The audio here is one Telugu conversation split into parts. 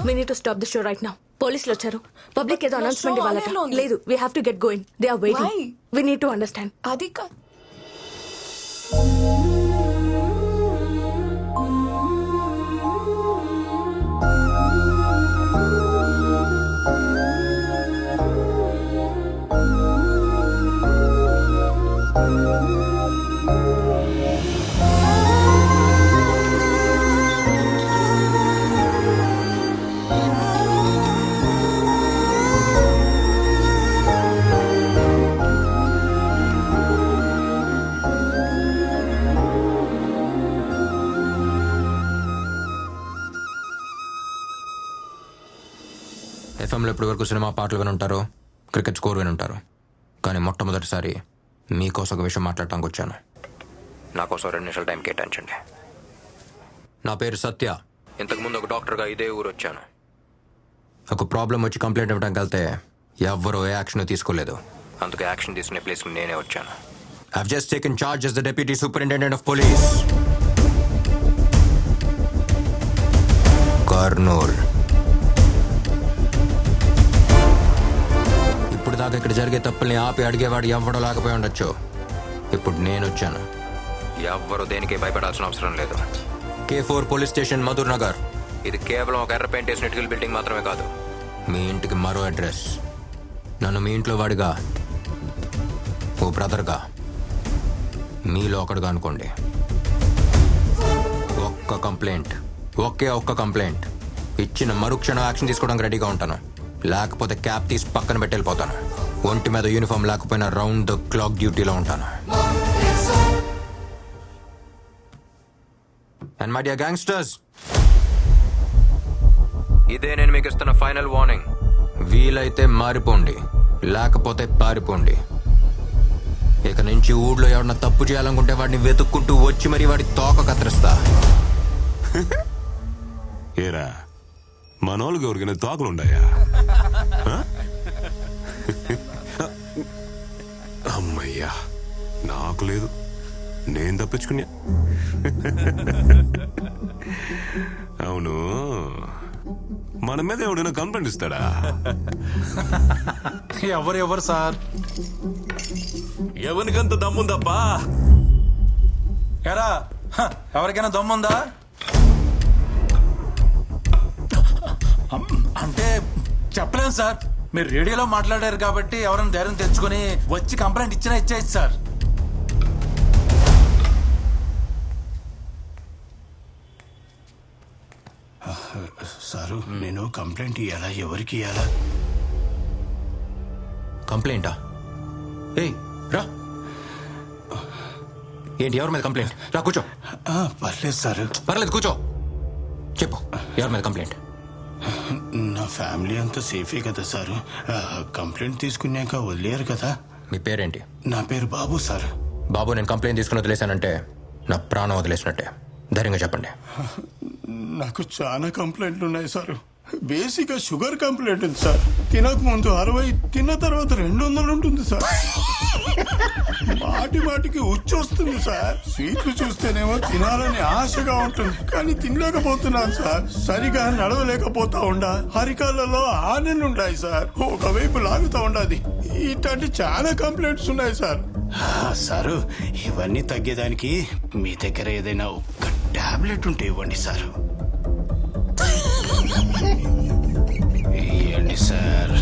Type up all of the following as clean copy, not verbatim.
We need to stop the show right now. పోలీసులు వచ్చారు. పబ్లిక్ ఏదో అనౌన్స్మెంట్ ఇవ్వాలట. లేదు, we have to get going. They are waiting. Why? We need to understand. అది ఎఫ్ఎంలో ఇప్పటి వరకు సినిమా పాటలు విని ఉంటారు, క్రికెట్ స్కోర్ విని ఉంటారు. కానీ మొట్టమొదటిసారి మీకోసం ఒక విషయం మాట్లాడటానికి వచ్చాను. నా కోసం 2 నిమిషాల టైం కేటాయించండి. నా పేరు సత్య. ఇంతకుముందు ఒక డాక్టర్గా ఇదే ఊరు వచ్చాను. ఒక ప్రాబ్లం వచ్చి కంప్లైంట్ ఇవ్వడానికి వెళ్తే ఎవ్వరూ ఏ యాక్షన్ తీసుకోలేదు. అందుకే యాక్షన్ తీసుకునే ప్లేస్కి నేనే వచ్చాను. I've just taken charge as the Deputy Superintendent of Police. Kurnool. ఇప్పుడు దాకా ఇక్కడ జరిగే తప్పుల్ని ఆపి అడిగేవాడు ఎవ్వడో లేకపోయి ఉండొచ్చు. ఇప్పుడు నేను వచ్చాను. ఎవ్వరూ దేనికి భయపడాల్సిన అవసరం లేదు. K4 police station, Madhur Nagar. ఇది కేవలం ఒక ఎర్ర పెయింట్ వేసిన ఇటుకల బిల్డింగ్ మాత్రమే కాదు, మీ ఇంటికి మరో అడ్రస్. నన్ను మీ ఇంట్లో వాడిగా, ఓ బ్రదర్గా, మీలో ఒకడుగా అనుకోండి. ఒక్క కంప్లైంట్, ఒక్క కంప్లైంట్ ఇచ్చిన మరుక్షణం యాక్షన్ తీసుకోవడానికి రెడీగా ఉంటాను. లేకపోతే క్యాప్ తీసి పక్కన పెట్టి వెళ్ళిపోతాను. ఒంటి మీద యూనిఫామ్ లేకపోయినా రౌండ్ ద క్లాక్ డ్యూటీలో ఉంటాను. అండ్ మై డియర్ గ్యాంగ్స్టర్స్, ఇదే నేను మీకు ఇస్తున్న ఫైనల్ వార్నింగ్. వీలైతే మారిపోండి, లేకపోతే పారిపోండి. ఇక నుంచి ఊళ్ళో ఎవరన్నా తప్పు చేయాలనుకుంటే వాడిని వెతుక్కుంటూ వచ్చి మరి వాడి తోక కత్తిరిస్తా. ఏరా, మనోళ్ళకి ఎవరికైనా తోకలుండాయా? అమ్మయ్యా, నాకు లేదు, నేను తప్పించుకున్నా. అవును, మన మీద ఎవడైనా కంప్లైంట్ ఇస్తాడా? ఎవరు సార్? ఎవరికంత దమ్ముందప్పా? ఎరా, ఎవరికైనా దమ్ముందా? అంటే చెప్పలేను సార్. మీరు రేడియోలో మాట్లాడారు కాబట్టి ఎవరైనా ధైర్యం తెచ్చుకొని వచ్చి కంప్లైంట్ ఇచ్చినా ఇచ్చేయచ్చు సార్. సారు, నేను కంప్లైంట్ ఇవ్వాలా? ఎవరికి ఇవ్వాలా? కంప్లైంటా? ఏయ్ రా. ఏంటి, ఎవరి మీద కంప్లైంట్? రా కూర్చో. పర్లేదు సారు. పర్లేదు కూర్చో. చెప్పు, ఎవరి మీద కంప్లైంట్? నా ఫ్యామిలీ అంతా సేఫే కదా సారు. కంప్లైంట్ తీసుకున్నాక వదిలేరు కదా. మీ పేరేంటి? నా పేరు బాబు సార్. బాబు, నేను కంప్లైంట్ తీసుకుని వదిలేశానంటే నా ప్రాణం వదిలేసినట్టే. ధైర్యంగా చెప్పండి. నాకు చాలా కంప్లైంట్లు ఉన్నాయి సార్. బేసిక్గా షుగర్ కంప్లైంట్ ఉంది సార్. తినక ముందు 60, తిన్న తర్వాత 200 ఉంటుంది సార్. మాటికి ఉచ్చొస్తుంది సార్. స్వీట్లు చూస్తేనేమో తినాలని ఆశగా ఉంటుంది, కానీ తినలేకపోతున్నాను సార్. సరిగా నడవలేకపోతా ఉండా, అరికాళ్ళలో ఆనెలుండాయి సార్. ఒకవైపు లాగుతా ఉండాది. ఇట్లాంటి చాలా కంప్లైంట్స్ ఉన్నాయి సార్. సారు, ఇవన్నీ తగ్గేదానికి మీ దగ్గర ఏదైనా ఒక్క టాబ్లెట్ ఉంటే ఇవ్వండి సార్. ఇవ్వండి సార్.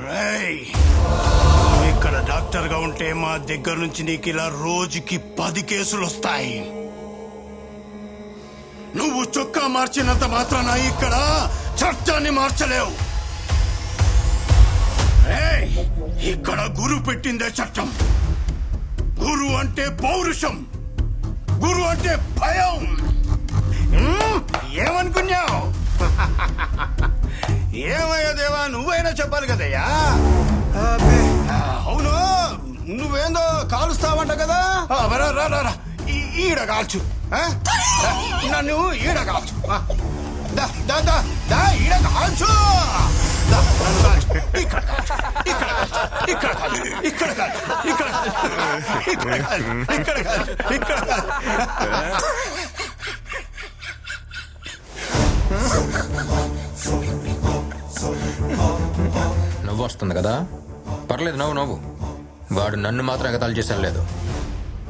నువ్వు ఇక్కడ డాక్టర్ గా ఉంటే మా దగ్గర నుంచి నీకు ఇలా రోజుకి 10 కేసులు వస్తాయి. నువ్వు చొక్కా మార్చినంత మాత్రాన ఇక్కడ చట్టాన్ని మార్చలేవు. ఇక్కడ గురు పెట్టిందే చట్టం. గురు అంటే పౌరుషం, గురు అంటే భయం. ఏమనుకున్నావు? ఏమయ్యా దేవా, నువ్వైనా చెప్పాలి కదయ్యా. అవును, నువ్వేందో కాలుస్తావంట కదా. రా, ఈడ కాల్చు. నన్ను ఈడ కాల్చు. ఈడ కాల్చు. ఇక్కడ కాల్చు. ఇక్కడ కాదు, ఇక్కడ కాదు, ఇక్కడ కాదు, ఇక్కడ కాదు, ఇక్కడ కాదు. నవ్వు వస్తుంది కదా, పర్లేదు నవ్వు నవ్వు. వాడు నన్ను మాత్రం ఎగతాళి చేసేది లేదు,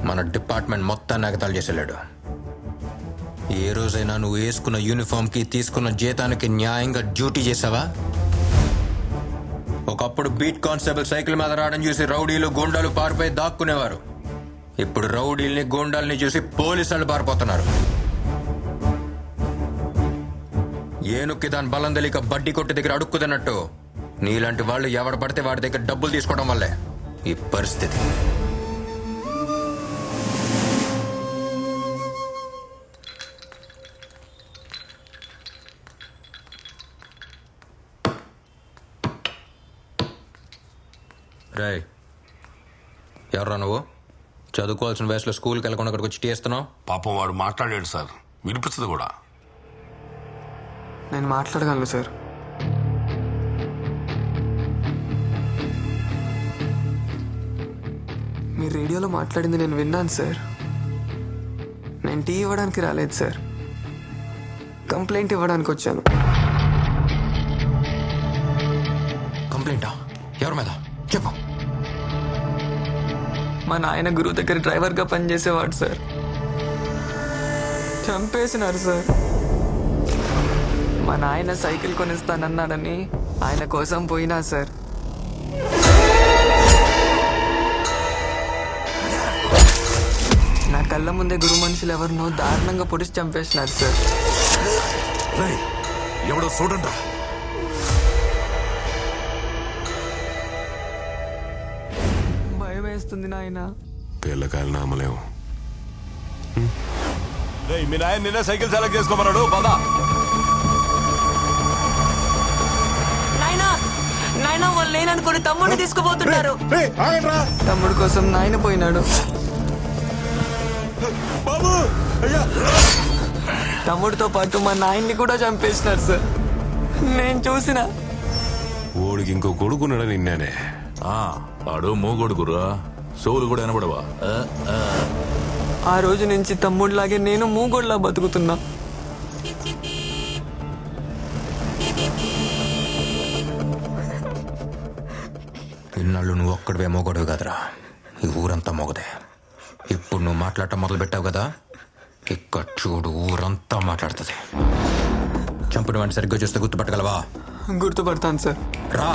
మన డిపార్ట్మెంట్ మొత్తాన్ని ఎగతాళి చేసేలేడు. ఏ రోజైనా నువ్వు వేసుకున్న యూనిఫామ్కి తీసుకున్న జీతానికి న్యాయంగా డ్యూటీ చేసావా? ఒకప్పుడు బీట్ కానిస్టేబుల్ సైకిల్ మీద రావడం చూసి రౌడీలు గూండాలు పారిపోయి దాక్కునేవారు. ఇప్పుడు రౌడీల్ని గూండాల్ని చూసి పోలీసు వాళ్ళు పారిపోతున్నారు. ఏనుక్కి దాని బలం తెలియక బడ్డీ కొట్టి దగ్గర అడుక్కుతున్నట్టు నీలాంటి వాళ్ళు ఎవడ పడితే వాడి దగ్గర డబ్బులు తీసుకోవడం వల్లే ఈ పరిస్థితి. రేయ్, ఎవర్రా నువ్వు? చదువుకోవాల్సిన వయసులో స్కూల్కి వెళ్ళకుండా ఇక్కడికి వచ్చి టీ ఇస్తున్నావు? పాపం వాడు మాట్లాడాడు సార్, వినిపించదు కూడా. నేను మాట్లాడగలను సార్. మీరు రేడియోలో మాట్లాడింది నేను విన్నాను సార్. నేను టీ ఇవ్వడానికి రాలేదు సార్, కంప్లైంట్ ఇవ్వడానికి వచ్చాను. కంప్లైంటా? ఎవరి మీద చెప్పు. మా నాయన గురువు దగ్గర డ్రైవర్గా పనిచేసేవాడు సార్. చంపేసినారు సార్. మా నాయన సైకిల్ కొనిస్తానన్నాడని ఆయన కోసం పోయినా సార్. నా కళ్ళ ముందే గురు మనుషులు ఎవరినో దారుణంగా పొడిచి చంపేసినారు సార్. ఎవడో చూడండి. భయం వేస్తుంది నాయన. పిల్లకాయలు నామలేము. మీ నాయన నిన్నే సైకిల్ సెలెక్ట్ చేసుకోమన్నాడు. పదా నాయన వాళ్ళు లేననుకుని తమ్ముడిని తీసుకుపోతున్నారు. తమ్ముడు కోసం నాయన పోయినాడు. బాబు అయ్యా, తమ్ముడితో పాటు మా నాయన్ని కూడా చంపేసినారు సార్. నేను చూసిన. ఓడికి ఇంకో కొడుకున్నాడు నిన్నేనే. వాడు మూగొడుకురా, సోలు కూడా వినబడవా? ఆ రోజు నుంచి తమ్ముడిలాగే నేను మూగోడ్లా బతుకుతున్నా. ఇన్నాళ్ళు నువ్వు ఒక్కడివే మోగొడవు కదరా, ఈ ఊరంతా మోగదే. ఇప్పుడు నువ్వు మాట్లాడటం మొదలు పెట్టావు కదా, ఇక్కడ చూడు ఊరంతా మాట్లాడుతుంది. చంపిన వాడిని సరిగ్గా చూస్తే గుర్తుపట్టగలవా? గుర్తుపడతాను సార్. రా.